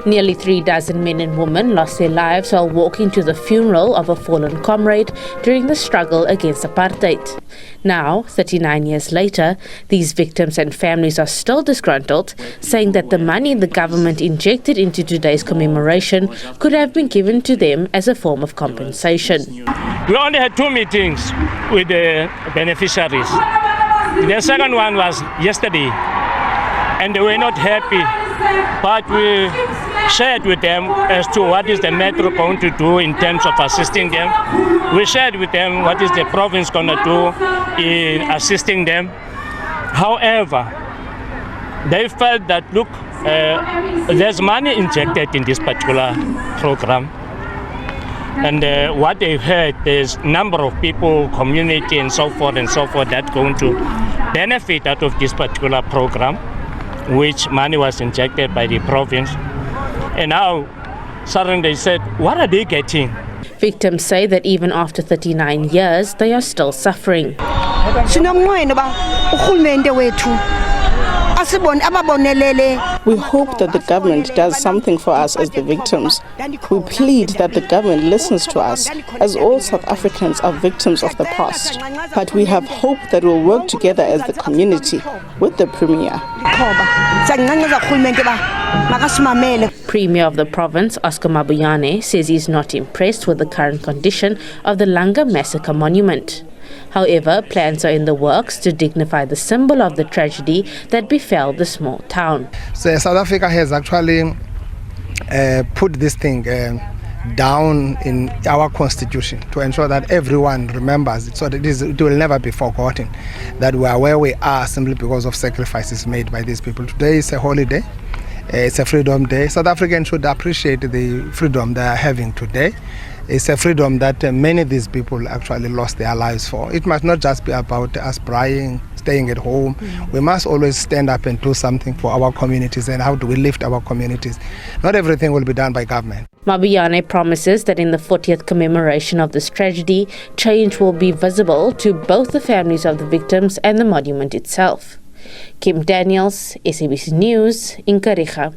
Nearly 36 men and women lost their lives while walking to the funeral of a fallen comrade during the struggle against apartheid. Now, 39 years later, these victims and families are still disgruntled, saying that the money the government injected into today's commemoration could have been given to them as a form of compensation. We only had 2 meetings with the beneficiaries. The second one was yesterday, and they were not happy, but we shared with them as to what is the metro going to do in terms of assisting them. We shared with them what is the province going to do in assisting them. However, they felt that, look, there's money injected in this particular program. And what they've heard, there's a number of people, community and so forth that's going to benefit out of this particular program, which money was injected by the province. And now, suddenly they said, what are they getting? Victims say that even after 39 years, they are still suffering. We hope that the government does something for us as the victims. We plead that the government listens to us, as all South Africans are victims of the past. But we have hope that we'll work together as the community with the Premier. Premier of the province, Oscar Mabuyane, says he's not impressed with the current condition of the Langa Massacre monument. However, plans are in the works to dignify the symbol of the tragedy that befell the small town. So South Africa has actually put this thing down in our constitution to ensure that everyone remembers it, so that it will never be forgotten that we are where we are simply because of sacrifices made by these people. Today is a holiday. It's a freedom day. South Africans should appreciate the freedom they are having today. It's a freedom that many of these people actually lost their lives for. It must not just be about us praying, staying at home. We must always stand up and do something for our communities, and how do we lift our communities. Not everything will be done by government. Mabuyane promises that in the 40th commemoration of this tragedy, change will be visible to both the families of the victims and the monument itself. Kim Daniels, SABC News, in Kariega.